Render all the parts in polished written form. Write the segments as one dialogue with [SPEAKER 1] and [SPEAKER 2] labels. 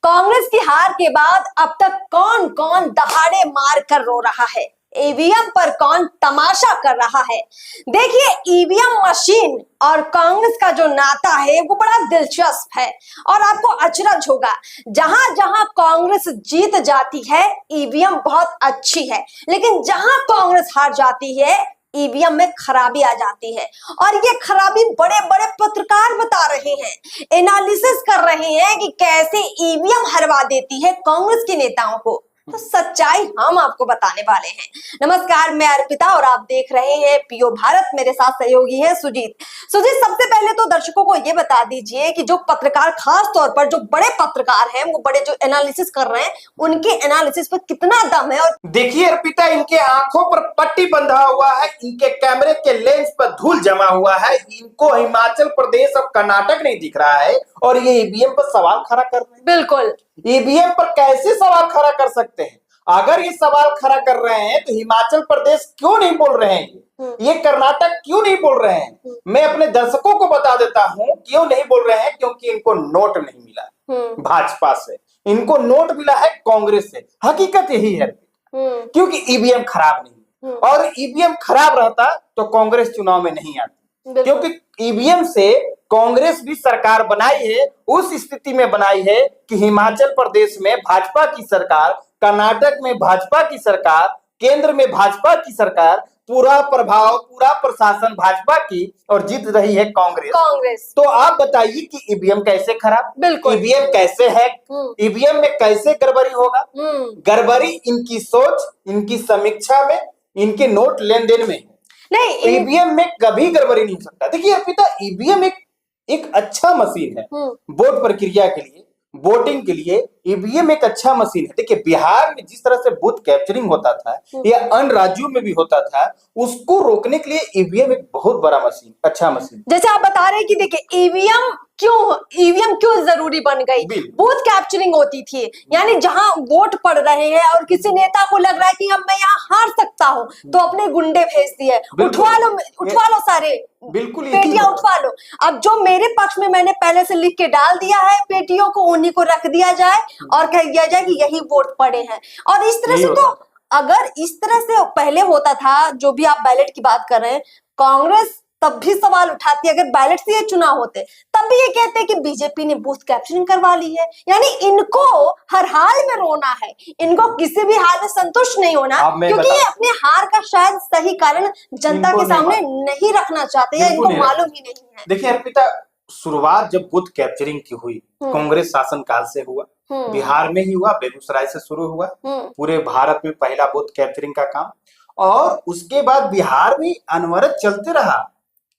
[SPEAKER 1] कांग्रेस की हार के बाद अब तक कौन कौन दहाड़े मार कर रो रहा है, ईवीएम पर कौन तमाशा कर रहा है। देखिए, ईवीएम मशीन और कांग्रेस का जो नाता है वो बड़ा दिलचस्प है और आपको अचरज होगा। जहां जहां कांग्रेस जीत जाती है ईवीएम बहुत अच्छी है, लेकिन जहां कांग्रेस हार जाती है ईवीएम में खराबी आ जाती है। और ये खराबी बड़े बड़े पत्रकार बता रहे हैं, एनालिसिस कर रहे हैं कि कैसे ईवीएम हरवा देती है कांग्रेस के नेताओं को। तो सच्चाई हम आपको बताने वाले हैं। नमस्कार, मैं अर्पिता और आप देख रहे हैं पीओ भारत। मेरे साथ सहयोगी हैं सुजीत। सबसे पहले तो दर्शकों को ये बता दीजिए कि जो पत्रकार, खास तौर पर जो बड़े पत्रकार हैं, वो बड़े जो एनालिसिस कर रहे हैं, उनके एनालिसिस पर कितना दम है। और
[SPEAKER 2] देखिए अर्पिता, इनके आंखों पर पट्टी बंधा हुआ है, इनके कैमरे के लेंस पर धूल जमा हुआ है, इनको हिमाचल प्रदेश और कर्नाटक नहीं दिख रहा है और ये ईवीएम पर सवाल खड़ा कर रहे हैं।
[SPEAKER 1] बिल्कुल,
[SPEAKER 2] ईवीएम पर कैसे सवाल खड़ा कर सकते हैं? अगर ये सवाल खड़ा कर रहे हैं तो हिमाचल प्रदेश क्यों नहीं बोल रहे हैं, ये कर्नाटक क्यों नहीं बोल रहे हैं? मैं अपने दर्शकों को बता देता हूं क्यों नहीं बोल रहे हैं। क्योंकि इनको नोट नहीं मिला भाजपा से, इनको नोट मिला है कांग्रेस से। हकीकत यही है, क्योंकि ईवीएम खराब नहीं, और ईवीएम खराब रहता तो कांग्रेस चुनाव में नहीं आती। क्योंकि ईवीएम से कांग्रेस भी सरकार बनाई है, उस स्थिति में बनाई है कि हिमाचल प्रदेश में भाजपा की सरकार, कर्नाटक में भाजपा की सरकार, केंद्र में भाजपा की सरकार, पूरा प्रभाव, पूरा प्रशासन भाजपा की, और जीत रही है कांग्रेस। तो आप बताइए कि ईवीएम कैसे खराब?
[SPEAKER 1] बिल्कुल,
[SPEAKER 2] ईवीएम कैसे है? ईवीएम में कैसे गड़बड़ी होगा? गड़बड़ी इनकी सोच, इनकी समीक्षा में, इनके नोट लेन देन में नहीं। ईवीएम में कभी गड़बड़ी नहीं हो सकता। देखिए अर्पिता, ईवीएम एक अच्छा मशीन है वोट प्रक्रिया के लिए, वोटिंग के लिए। ईवीएम एक अच्छा मशीन है। देखिए, बिहार में जिस तरह से बूथ कैप्चरिंग होता था या अन्य राज्यों में भी होता था, उसको रोकने के लिए ईवीएम एक बहुत बड़ा मशीन, अच्छा मशीन।
[SPEAKER 1] जैसे आप बता रहे हैं कि देखिए ईवीएम क्यों जरूरी बन गई। बूथ कैप्चरिंग होती थी, यानी जहां वोट पड़ रहे हैं और किसी नेता को लग रहा है कि अब मैं यहाँ हार सकता हूँ, तो अपने गुंडे भेज दिए, उठवा लो सारे,
[SPEAKER 2] बिल्कुल
[SPEAKER 1] पेटियां उठवा लो। अब जो मेरे पक्ष में मैंने पहले से लिख के डाल दिया है पेटियों को, उन्हीं को रख दिया जाए और कह दिया जाए कि यही वोट पड़े हैं। और इस तरह से, तो अगर इस तरह से पहले होता था, जो भी आप बैलेट की बात कर रहे हैं, कांग्रेस तब भी सवाल उठाती है। अगर बैलेट से ये चुनाव होते तब भी ये कहते हैं कि बीजेपी ने बूथ कैप्चरिंग करवा ली है। यानी इनको हर हाल में रोना है, इनको किसी भी हाल में संतुष्ट नहीं होना, क्योंकि ये अपने हार का शायद सही कारण जनता के सामने नहीं रखना चाहते या इनको मालूम ही नहीं है।
[SPEAKER 2] देखिए अर्पिता, शुरुआत जब बूथ कैप्चरिंग की हुई, कांग्रेस शासनकाल से हुआ, बिहार में ही हुआ, बेगूसराय से शुरू हुआ, पूरे भारत में पहला बूथ कैप्चरिंग का काम, और उसके बाद बिहार में अनवरत चलते रहा।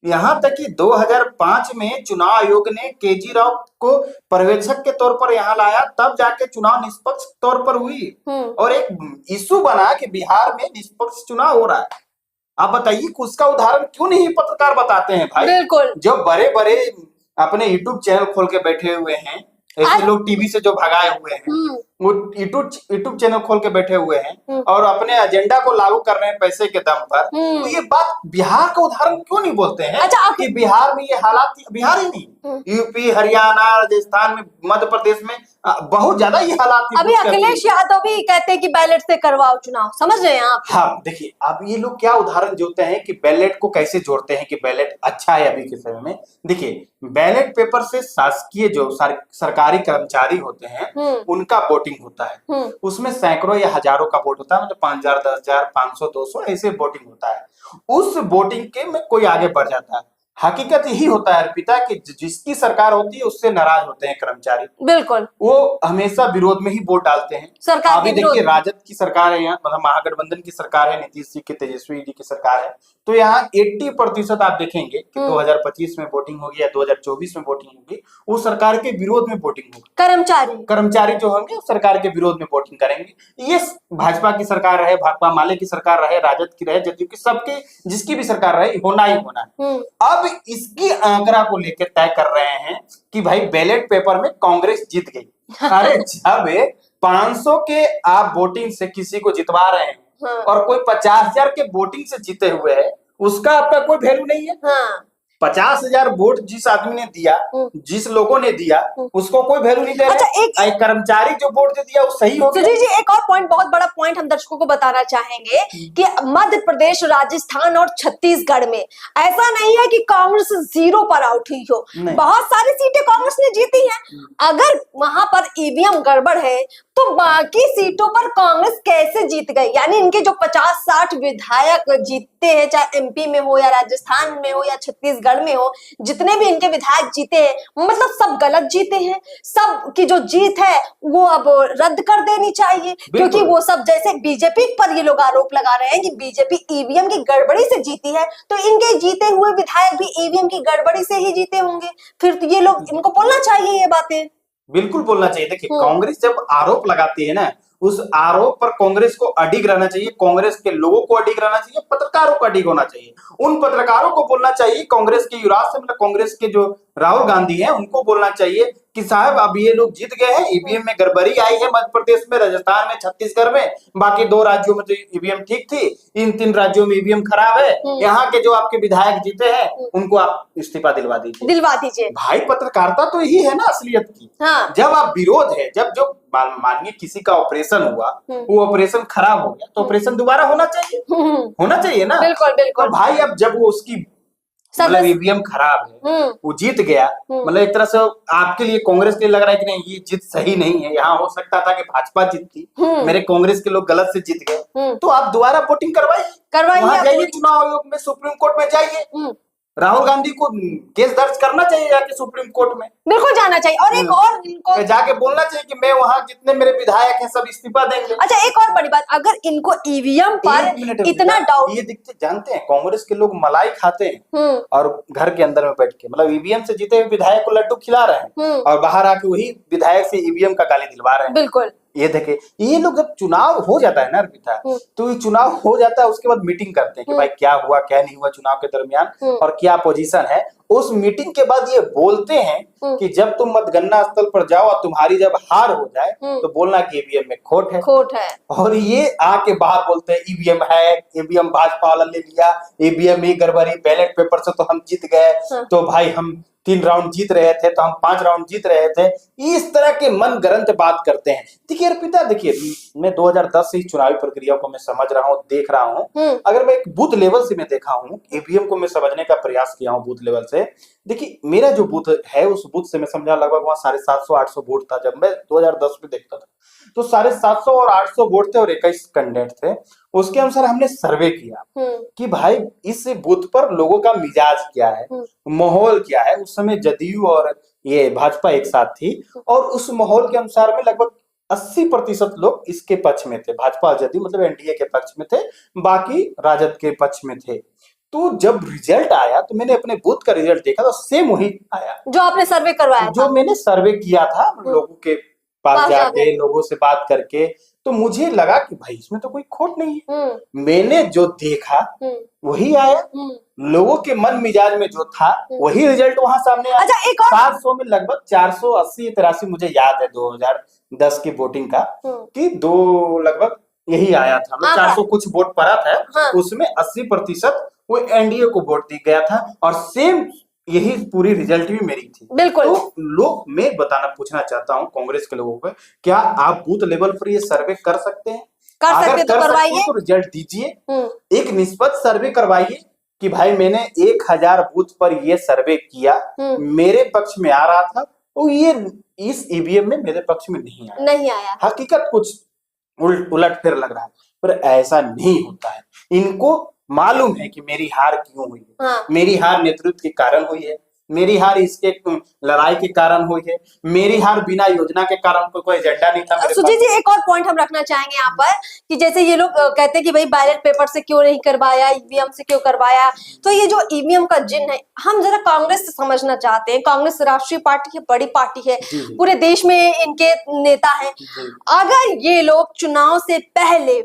[SPEAKER 2] यहाँ तक कि 2005 में चुनाव आयोग ने केजी राव को पर्यवेक्षक के तौर पर यहाँ लाया, तब जाके चुनाव निष्पक्ष तौर पर हुई और एक इशू बना कि बिहार में निष्पक्ष चुनाव हो रहा है। आप बताइए कि उसका उदाहरण क्यों नहीं पत्रकार बताते हैं भाई?
[SPEAKER 1] बिल्कुल,
[SPEAKER 2] जो बड़े बड़े अपने यूट्यूब चैनल खोल के बैठे हुए हैं, ऐसे लोग टीवी से जो भगाए हुए हैं, वो यूट्यूब चैनल खोल के बैठे हुए हैं और अपने एजेंडा को लागू कर रहे हैं पैसे के दम पर। तो ये बात बिहार का उदाहरण क्यों नहीं बोलते हैं?
[SPEAKER 1] अच्छा,
[SPEAKER 2] कि बिहार में ये हालात, बिहार ही नहीं, यूपी, हरियाणा, राजस्थान में, मध्य प्रदेश में बहुत ज्यादा ये हालात।
[SPEAKER 1] अभी अखिलेश यादव भी कहते हैं कि बैलेट से करवाओ चुनाव, समझ रहे हैं आप?
[SPEAKER 2] हाँ, देखिए अब ये लोग क्या उदाहरण जोड़ते हैं कि बैलेट को कैसे जोड़ते हैं कि बैलेट अच्छा है अभी के समय में। देखिए, बैलेट पेपर से शासकीय जो सरकारी कर्मचारी होते हैं उनका वोटिंग होता है, उसमें सैकड़ों या हजारों का वोट होता है, मतलब 5,000, 10,000, 500, 200 ऐसे वोटिंग होता है। उस वोटिंग के में कोई आगे बढ़ जाता है। हकीकत यही होता है अर्पिता कि जिसकी सरकार होती है उससे नाराज होते हैं कर्मचारी।
[SPEAKER 1] बिल्कुल,
[SPEAKER 2] वो हमेशा विरोध में ही वोट डालते हैं।
[SPEAKER 1] सरकार
[SPEAKER 2] अभी देखिए, राजद की सरकार है यहाँ, मतलब महागठबंधन की सरकार है, नीतीश जी की, तेजस्वी जी की सरकार है, तो यहाँ 80% आप देखेंगे कि 2025 में वोटिंग होगी या 2024 में वोटिंग होगी, वो सरकार के विरोध में वोटिंग होगी। कर्मचारी जो होंगे सरकार के विरोध में वोटिंग करेंगे। ये भाजपा की सरकार रहे, भाकपा माले की सरकार रहे, राजद की रहे, जदयू की, सबके जिसकी भी सरकार रहे, होना ही होना है। अब इसकी आंकड़ा को लेकर तय कर रहे हैं कि भाई बैलेट पेपर में कांग्रेस जीत गई। अरे जब 500 के आप वोटिंग से किसी को जितवा रहे हैं और कोई 50,000 के वोटिंग से जीते हुए है, उसका आपका कोई वैल्यू नहीं है। 50,000 वोट जिस आदमी ने दिया, जिस लोगों ने दिया, उसको कोई वैल्यू नहीं दे रहे।
[SPEAKER 1] अच्छा,
[SPEAKER 2] एक कर्मचारी जो वोट दे दिया वो सही हो गया।
[SPEAKER 1] सुजीत जी, एक और पॉइंट, बहुत बड़ा पॉइंट हम दर्शकों को बताना चाहेंगे कि मध्य प्रदेश, राजस्थान और छत्तीसगढ़ में ऐसा नहीं है कि कांग्रेस 0 पर आउट हुई हो। बहुत सारी सीटें कांग्रेस ने जीती हैं। अगर वहां पर ईवीएम गड़बड़ है तो बाकी सीटों पर कांग्रेस कैसे जीत गई? यानी इनके जो 50-60 विधायक जीतते हैं, चाहे एमपी में हो या राजस्थान में हो या छत्तीसगढ़ में हो, जितने भी इनके विधायक जीते हैं, मतलब सब गलत जीते हैं। सब की जो जीत है वो अब रद्द कर देनी चाहिए, क्योंकि वो सब, जैसे बीजेपी पर ये लोग आरोप लगा रहे हैं कि बीजेपी ईवीएम की गड़बड़ी से जीती है, तो इनके जीते हुए विधायक भी ईवीएम की गड़बड़ी से ही जीते होंगे। फिर तो ये लोग, इनको बोलना चाहिए ये बातें।
[SPEAKER 2] बिल्कुल बोलना चाहिए। देखिए, कांग्रेस जब आरोप लगाती है ना, उस आरोप पर कांग्रेस को अडिग रहना चाहिए, कांग्रेस के लोगों को अडिग रहना चाहिए, पत्रकारों को अडिग होना चाहिए। उन पत्रकारों को बोलना चाहिए, कांग्रेस के युवराज से, मतलब कांग्रेस के जो राहुल गांधी हैं, उनको बोलना चाहिए कि साहब अब ये लोग जीत गए हैं, ईवीएम में गड़बड़ी आई है मध्य प्रदेश में, राजस्थान में, छत्तीसगढ़ में, बाकी 2 राज्यों में तो ईवीएम ठीक थी, इन 3 राज्यों में ईवीएम खराब है। यहाँ के जो आपके विधायक जीते हैं उनको आप इस्तीफा दिलवा दीजिए। भाई, पत्रकारिता तो यही है ना असलियत की।
[SPEAKER 1] हाँ।
[SPEAKER 2] जब आप विरोध है, जब जो मानिए किसी का ऑपरेशन हुआ, वो ऑपरेशन खराब हो गया, तो ऑपरेशन दोबारा होना चाहिए ना।
[SPEAKER 1] बिल्कुल बिल्कुल।
[SPEAKER 2] तो भाई, अब जब वो उसकी मतलब ईवीएम खराब है, वो जीत गया, मतलब एक तरह से आपके लिए, कांग्रेस के लिए लग रहा है कि नहीं, ये जीत सही नहीं है, यहाँ हो सकता था कि भाजपा जीतती, मेरे कांग्रेस के लोग गलत से जीत गए, तो आप दोबारा वोटिंग करवाइए, वहां जाइए, चुनाव आयोग में, सुप्रीम कोर्ट में जाइए। राहुल गांधी को केस दर्ज करना चाहिए जाके सुप्रीम कोर्ट में,
[SPEAKER 1] बिल्कुल जाना चाहिए। और एक और इनको
[SPEAKER 2] जाके बोलना चाहिए कि मैं वहां जितने मेरे विधायक हैं सब इस्तीफा देंगे।
[SPEAKER 1] अच्छा, एक और बड़ी बात, अगर इनको ईवीएम पर इतना डाउट,
[SPEAKER 2] ये दिखते, जानते हैं कांग्रेस के लोग मलाई खाते हैं और घर के अंदर में बैठ के, मतलब ईवीएम से जीते हुए विधायक को लड्डू खिला रहे हैं और बाहर आके वही विधायक से ईवीएम का गाली दिलवा रहे हैं।
[SPEAKER 1] बिल्कुल।
[SPEAKER 2] ये देखे, ये लोग जब चुनाव हो जाता है ना अर्पिता, तो ये चुनाव हो जाता है, उसके बाद मीटिंग करते हैं कि भाई क्या हुआ क्या नहीं हुआ चुनाव के दरमियान और क्या पोजीशन है। उस मीटिंग के बाद ये बोलते हैं कि जब तुम मतगणना स्थल पर जाओ और तुम्हारी जब हार हो जाए तो बोलना कि ईवीएम में खोट है। और ये आके बाहर बोलते हैं ईवीएम है, ईवीएम भाजपा वाला ले लिया, ईवीएम में गड़बड़ी, बैलेट पेपर से तो हम जीत गए, तो भाई हम 3 राउंड जीत रहे थे तो हम 5 राउंड जीत रहे थे। इस तरह के मन गढ़ंत बात करते हैं। देखिए अर्पिता, देखिए मैं 2010 से ही चुनावी प्रक्रिया को मैं समझ रहा हूँ, देख रहा हूँ। अगर मैं एक बूथ लेवल से मैं देखा हूँ, ईवीएम को मैं समझने का प्रयास किया हूँ बूथ लेवल से। देखिए, मेरा जो बूथ है उस बूथ से मैं समझा लगभग वहां 750-800 वोट था जब मैं 2010 में देखता था, तो 750 और 800 वोट थे और 21 कैंडिडेट थे। उसके अनुसार हमने सर्वे किया कि भाई इस बूथ पर लोगों का मिजाज क्या है, माहौल क्या है। उस समय जदयू और ये भाजपा एक साथ थी और उस माहौल के अनुसार में लगभग 80% लोग इसके पक्ष में थे, भाजपा और जदयू मतलब एनडीए के पक्ष में थे, बाकी राजद के पक्ष में थे। तो जब रिजल्ट आया तो मैंने अपने बूथ का रिजल्ट देखा तो सेम वही आया जो आपने सर्वे करवाया, जो मैंने सर्वे किया था लोगों के पास जाके, लोगों से बात करके। तो मुझे लगा कि भाई इसमें तो कोई खोट नहीं है, मैंने जो देखा वही आया, लोगों के मन मिजाज में जो था वही रिजल्ट वहां सामने आया। अच्छा, एक और 700 में लगभग 480-83 मुझे याद है 2010 की वोटिंग का, कि 2 लगभग यही आया था, 400 कुछ वोट पड़ा था, उसमें 80% वो एनडीए को वोट दिया गया था और सेम यही पूरी रिजल्ट भी मेरी थी। बिल्कुल। तो लोग, मैं पूछना चाहता हूँ कांग्रेस के लोगों को, क्या आप बूथ लेवल पर ये सर्वे कर सकते हैं? अगर कर सकते हैं तो रिजल्ट दीजिए, एक निष्पक्ष सर्वे करवाइए कि भाई मैंने 1000 बूथ पर ये सर्वे किया, मेरे पक्ष में आ रहा था, तो ये इस ईवीएम में मेरे पक्ष में नहीं आया। हकीकत कुछ उलट फिर लग रहा है, पर ऐसा नहीं होता है। इनको मालूम है कि मेरी हार क्यों हुई है, मेरी हार नेतृत्व के कारण हुई है, मेरी हार इसके लड़ाई के कारण हुई है, मेरी हार बिना योजना के कारण, कोई एजेंडा नहीं था मेरे
[SPEAKER 1] सुजीत जी, एक और पॉइंट हम रखना चाहेंगे यहाँ पर कि जैसे ये लोग कहते हैं कि भाई बैलेट पेपर से क्यों नहीं करवाया, ईवीएम से क्यों करवाया। तो ये जो ईवीएम का जिन है, हम जरा कांग्रेस से समझना चाहते हैं। कांग्रेस राष्ट्रीय पार्टी है, बड़ी पार्टी है, पूरे देश में इनके नेता है। अगर ये लोग चुनाव से पहले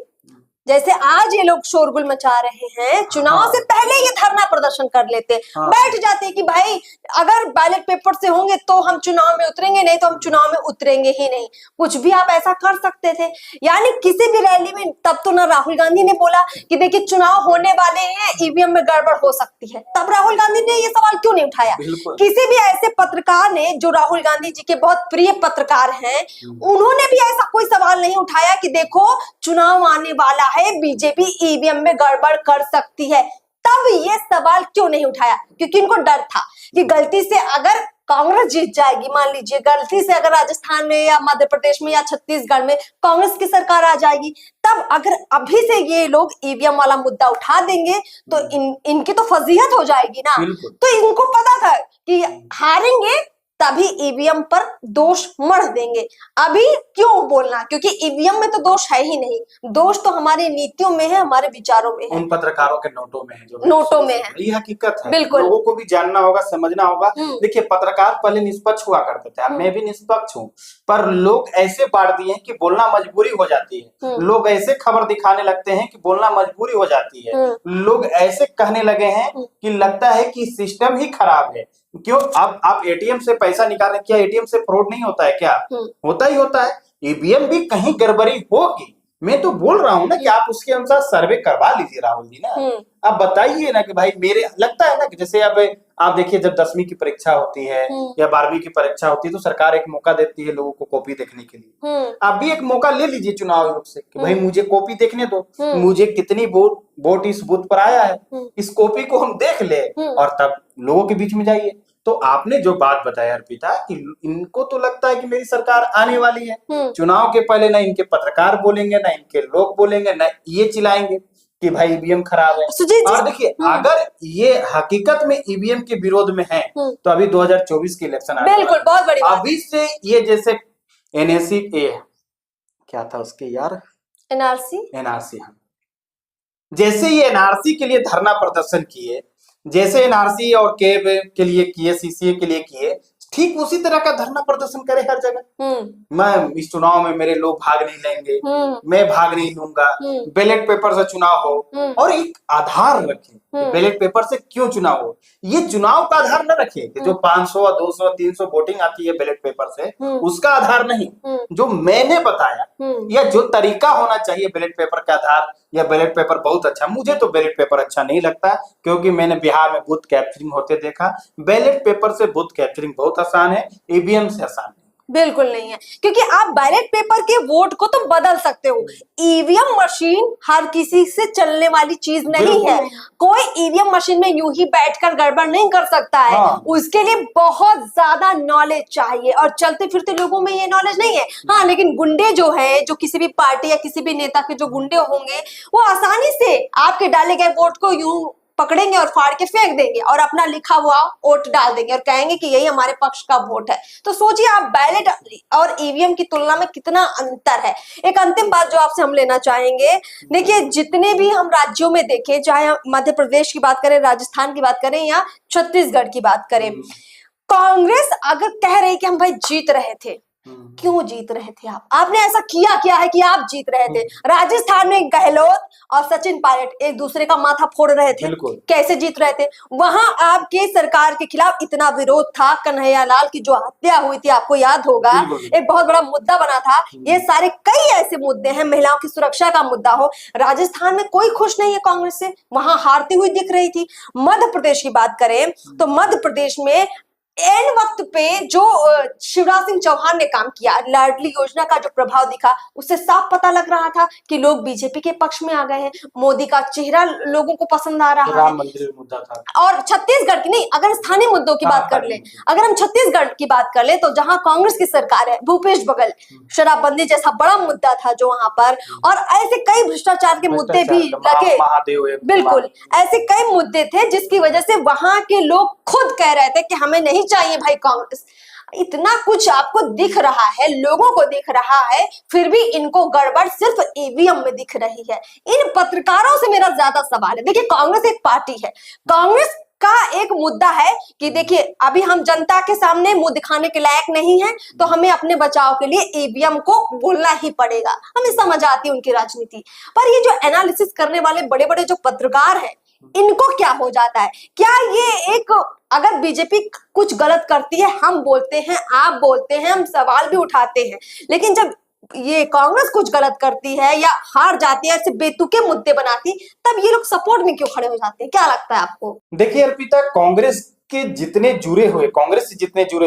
[SPEAKER 1] जैसे आज ये लोग शोरगुल मचा रहे हैं, चुनाव से पहले ये धरना प्रदर्शन कर लेते, बैठ जाते कि भाई अगर बैलेट पेपर से होंगे तो हम चुनाव में उतरेंगे, नहीं तो हम चुनाव में उतरेंगे ही नहीं। कुछ भी आप ऐसा कर सकते थे। यानी किसी भी रैली में तब तो ना राहुल गांधी ने बोला कि देखिए चुनाव होने वाले हैं, ईवीएम में गड़बड़ हो सकती है, तब राहुल गांधी ने ये सवाल क्यों नहीं उठाया? किसी भी ऐसे पत्रकार ने जो राहुल गांधी जी के बहुत प्रिय पत्रकार हैं, उन्होंने भी ऐसा कोई सवाल नहीं उठाया कि देखो चुनाव आने वाला है, बीजेपी ईवीएम में गड़बड़ कर सकती है। तब ये सवाल क्यों नहीं उठाया? क्योंकि इनको डर था कि गलती से अगर कांग्रेस जीत जाएगी, मान लीजिए गलती से अगर राजस्थान में या मध्य प्रदेश में या छत्तीसगढ़ में कांग्रेस की सरकार आ जाएगी, तब अगर अभी से ये लोग ईवीएम वाला मुद्दा उठा देंगे तो इनकी तो फजीहत हो जाएगी ना। तो इनको पता था कि हारेंगे तभी ईवीएम पर दोष मढ़ देंगे। अभी क्यों बोलना? क्योंकि ईवीएम में तो दोष है ही नहीं, दोष तो हमारी नीतियों में है, हमारे विचारों में है,
[SPEAKER 2] उन पत्रकारों के नोटों में है, जो
[SPEAKER 1] नोटों में है।
[SPEAKER 2] ये हकीकत है,
[SPEAKER 1] बिल्कुल
[SPEAKER 2] लोगों को भी जानना होगा, समझना होगा। देखिए पत्रकार पहले निष्पक्ष हुआ करते थे, अब मैं भी निष्पक्ष हूँ, पर लोग ऐसे बांट दिए कि बोलना मजबूरी हो जाती है। लोग ऐसे खबर दिखाने लगते हैं कि बोलना मजबूरी हो जाती है। लोग ऐसे कहने लगे हैं कि लगता है कि सिस्टम ही खराब है। क्यों? अब आप एटीएम से पैसा निकालें, क्या एटीएम से फ्रॉड नहीं होता है? क्या होता ही होता है। ईवीएम भी कहीं गड़बड़ी होगी। मैं तो बोल रहा हूँ ना कि आप उसके अनुसार सर्वे करवा लीजिए राहुल जी ना। आप बताइए ना कि भाई मेरे लगता है ना कि जैसे अब आप देखिए जब 10वीं की परीक्षा होती है या 12वीं की परीक्षा होती है तो सरकार एक मौका देती है लोगों को कॉपी देखने के लिए। आप भी एक मौका ले लीजिए चुनाव आयोग से कि भाई मुझे कॉपी देखने दो, मुझे कितनी वोट इस बूथ पर आया है, इस कॉपी को हम देख ले और तब लोगों के बीच में जाइए। तो आपने जो बात बताया अर्पिता कि इनको तो लगता है कि मेरी सरकार आने वाली है, चुनाव के पहले ना इनके पत्रकार बोलेंगे, ना इनके लोग बोलेंगे, ना ये चिल्लाएंगे कि भाई ईवीएम खराब है। और देखिए अगर ये हकीकत में ईवीएम के विरोध में है तो अभी 2024 के इलेक्शन
[SPEAKER 1] बिल्कुल बहुत बड़ी बात।
[SPEAKER 2] अभी से ये जैसे एनएसी क्या था उसके यार, एनआरसी जैसे ये एनआरसी के लिए धरना प्रदर्शन किए, जैसे एनआरसी और केब के लिए किए, सीसीए के लिए किए, ठीक उसी तरह का धरना प्रदर्शन करे हर जगह। मैं इस चुनाव में मेरे लोग भाग नहीं लेंगे, मैं भाग नहीं लूंगा, बैलेट पेपर से चुनाव हो, और एक आधार रखे बैलेट पेपर से क्यों चुनाव हो। ये चुनाव का आधार न रखे कि जो 500 200 300 वोटिंग आती है बैलेट पेपर से, उसका आधार नहीं। जो मैंने बताया या जो तरीका होना चाहिए बैलेट पेपर का आधार, या बैलेट पेपर बहुत अच्छा, मुझे तो बैलेट पेपर अच्छा नहीं लगता क्योंकि मैंने बिहार में बूथ कैप्चरिंग होते देखा। बैलेट पेपर से बूथ कैप्चरिंग बहुत आसान है, ईवीएम से आसान है।
[SPEAKER 1] बिल्कुल नहीं है, क्योंकि आप बैलेट पेपर के वोट को तो बदल सकते हो, ईवीएम मशीन हर किसी से चलने वाली चीज नहीं है। कोई ईवीएम मशीन में यूं ही बैठकर गड़बड़ नहीं कर सकता है। उसके लिए बहुत ज्यादा नॉलेज चाहिए और चलते फिरते लोगों में ये नॉलेज नहीं है। हाँ, लेकिन गुंडे जो है, जो किसी भी पार्टी या किसी भी नेता के जो गुंडे होंगे, वो आसानी से आपके डाले गए वोट को यूं पकड़ेंगे और फाड़ के फेंक देंगे और अपना लिखा हुआ वोट डाल देंगे और कहेंगे कि यही हमारे पक्ष का वोट है। तो सोचिए आप बैलेट और ईवीएम की तुलना में कितना अंतर है। एक अंतिम बात जो आपसे हम लेना चाहेंगे, देखिए जितने भी हम राज्यों में देखें, चाहे मध्य प्रदेश की बात करें, राजस्थान की बात करें या छत्तीसगढ़ की बात करें, कांग्रेस अगर कह रही कि हम भाई जीत रहे थे, क्यों जीत रहे थे आप? आपने ऐसा किया है कि आप जीत रहे थे? राजस्थान में गहलोत और सचिन पायलट एक दूसरे का माथा फोड़ रहे थे, कैसे जीत रहे थे? वहां आपके सरकार के खिलाफ इतना विरोध था, कन्हैयालाल की जो हत्या हुई थी, आपको याद होगा, एक बहुत बड़ा मुद्दा बना था। ये सारे कई ऐसे मुद्दे हैं, महिलाओं की सुरक्षा का मुद्दा हो, राजस्थान में कोई खुश नहीं है कांग्रेस से, वहां हारती हुई दिख रही थी। मध्य प्रदेश की बात करें तो मध्य प्रदेश में एन वक्त पे जो शिवराज सिंह चौहान ने काम किया, लाडली योजना का जो प्रभाव दिखा, उससे साफ पता लग रहा था कि लोग बीजेपी के पक्ष में आ गए हैं। मोदी का चेहरा लोगों को पसंद आ रहा है।
[SPEAKER 2] राम मंदिर मुद्दा था।
[SPEAKER 1] और छत्तीसगढ़ की नहीं, अगर स्थानीय मुद्दों की बात कर ले, अगर हम छत्तीसगढ़ की बात कर ले तो जहां कांग्रेस की सरकार है, भूपेश बघेल, शराबबंदी जैसा बड़ा मुद्दा था जो वहां पर, और ऐसे कई भ्रष्टाचार के मुद्दे भी लगे। बिल्कुल ऐसे कई मुद्दे थे जिसकी वजह से वहां के लोग खुद कह रहे थे कि हमें नहीं चाहिए भाई कांग्रेस। इतना कुछ आपको दिख रहा है, लोगों को दिख रहा है, फिर भी इनको गड़बड़ सिर्फ ईवीएम में दिख रही है। इन पत्रकारों से मेरा ज्यादा सवाल है। देखिए कांग्रेस एक पार्टी है, कांग्रेस का एक मुद्दा है कि देखिए अभी हम जनता के सामने मुंह दिखाने के लायक नहीं है, तो हमें अपने बचाव के लिए ईवीएम को बोलना ही पड़ेगा। हमें समझ आती है उनकी राजनीति, पर ये जो एनालिसिस करने वाले बड़े बड़े जो पत्रकार हैं, इनको क्या हो जाता है? क्या ये एक, अगर बीजेपी कुछ गलत करती है हम बोलते हैं, आप बोलते हैं, हम सवाल भी उठाते हैं, लेकिन जब ये कांग्रेस कुछ गलत करती है या हार जाती है, ऐसे बेतुके मुद्दे बनाती, तब ये लोग सपोर्ट में क्यों खड़े हो जाते हैं? क्या लगता है आपको?
[SPEAKER 2] देखिए अर्पिता, कांग्रेस से जितने जुड़े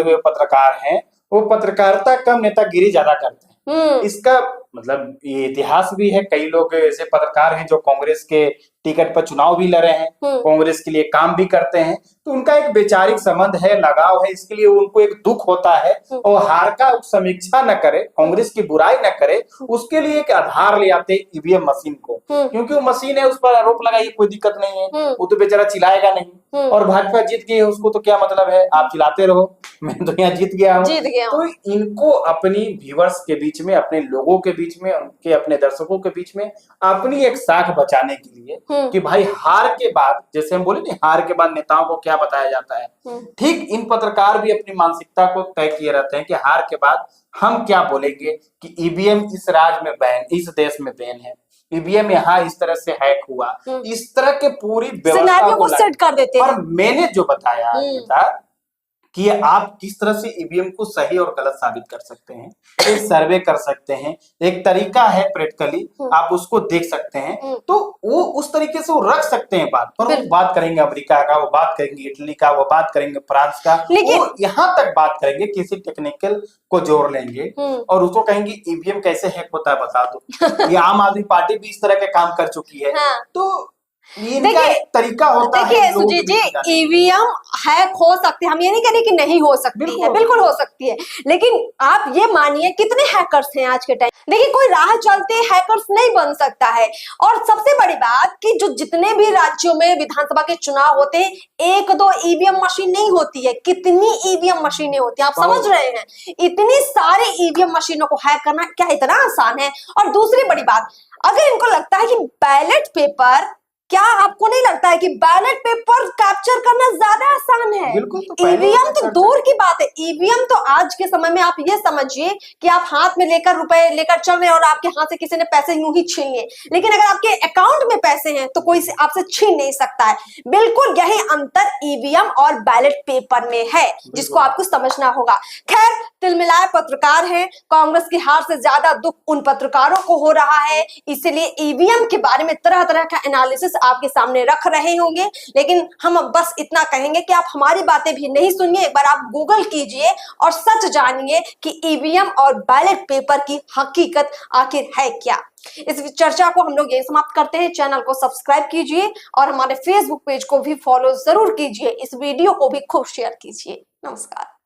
[SPEAKER 2] हुए पत्रकार हैं, वो पत्रकारिता कम, नेतागिरी ज्यादा करते हैं। इसका मतलब ये इतिहास भी है। कई लोग ऐसे पत्रकार हैं जो कांग्रेस के टिकट पर चुनाव भी लड़े हैं, कांग्रेस के लिए काम भी करते हैं, तो उनका एक वैचारिक संबंध है, लगाव है, इसके लिए उनको एक दुख होता है और हार का समीक्षा न करे, कांग्रेस की बुराई न करे, उसके लिए एक आधार ले आते ईवीएम मशीन को, क्योंकि वो मशीन है, उस पर आरोप लगाइए, कोई दिक्कत नहीं है, वो तो बेचारा चिल्लाएगा नहीं। और भाजपा जीत गई है, उसको तो क्या मतलब है, आप चिल्लाते रहो, मैं तो यहाँ जीत गया हूँ। तो इनको अपनी व्यूअर्स के बीच में, अपने लोगों के बीच में, उनके अपने दर्शकों के बीच में अपनी एक साख बचाने के लिए कि भाई हार के बाद, जैसे हम बोले ना, हार के बाद नेताओं को क्या बताया जाता है, ठीक इन पत्रकार भी अपनी मानसिकता को तय किए रहते हैं कि हार के बाद हम क्या बोलेंगे कि ईवीएम इस राज्य में बैन, इस देश में बैन है, ईवीएम यहाँ इस तरह से हैक हुआ, इस तरह के पूरी व्यवस्था को
[SPEAKER 1] सेट कर देते हैं।
[SPEAKER 2] और मैंने जो बताया कि आप किस तरह से ईवीएम को सही और गलत साबित कर सकते हैं, एक सर्वे कर सकते हैं, एक तरीका है प्रैक्टिकली, आप उसको देख सकते हैं, तो वो उस तरीके से वो रख सकते हैं बात। पर वो बात करेंगे अमेरिका का, वो बात करेंगे इटली का, वो बात करेंगे फ्रांस का, वो यहाँ तक बात करेंगे, किसी टेक्निकल को जोड़ लेंगे और उसको कहेंगे ईवीएम कैसे हैक होता है बता दो। ये आम आदमी पार्टी भी इस तरह के काम कर चुकी है। तो इनका एक तरीका होता है।
[SPEAKER 1] देखिए सुजीत जी, ईवीएम हैक हो सकती है, हम ये नहीं कह रहे कि नहीं हो सकती है, बिल्कुल हो सकती है, लेकिन आप ये मानिए कितने हैकर्स हैं आज के टाइम। देखिए कोई राह चलते हैकर्स नहीं बन सकता है। और सबसे बड़ी बात कि जो जितने भी राज्यों में विधानसभा के चुनाव होते हैं, एक दो ईवीएम मशीन नहीं होती है, कितनी ईवीएम मशीनें होती हैं, आप समझ रहे हैं? इतनी सारी ईवीएम मशीनों को हैक करना क्या इतना आसान है? और दूसरी बड़ी बात, अगर इनको लगता है कि बैलेट पेपर, क्या आपको नहीं लगता है कि बैलेट पेपर कैप्चर करना ज्यादा आसान है? ईवीएम तो दूर की बात है। ईवीएम तो आज के समय में आप ये समझिए कि आप हाथ में लेकर रुपए लेकर चल रहे हैं और आपके हाथ से किसी ने पैसे यूं ही छीन लिए, लेकिन अगर आपके अकाउंट में पैसे हैं तो कोई आपसे छीन नहीं सकता है। बिल्कुल यही अंतर ईवीएम और बैलेट पेपर में है, जिसको आपको समझना होगा। खैर, तिलमिलाए पत्रकार हैं, कांग्रेस की हार से ज्यादा दुख उन पत्रकारों को हो रहा है, इसलिए ईवीएम के बारे में तरह तरह का एनालिसिस आपके सामने रख रहे होंगे, लेकिन हम बस इतना कहेंगे कि आप हमारी बातें भी नहीं सुनिए, एक बार आप गूगल कीजिए और सच जानिए कि ईवीएम और बैलेट पेपर की हकीकत आखिर है क्या। इस चर्चा को हम लोग यही समाप्त करते हैं। चैनल को सब्सक्राइब कीजिए और हमारे फेसबुक पेज को भी फॉलो जरूर कीजिए। इस वीडियो को भी खूब शेयर कीजिए। नमस्कार।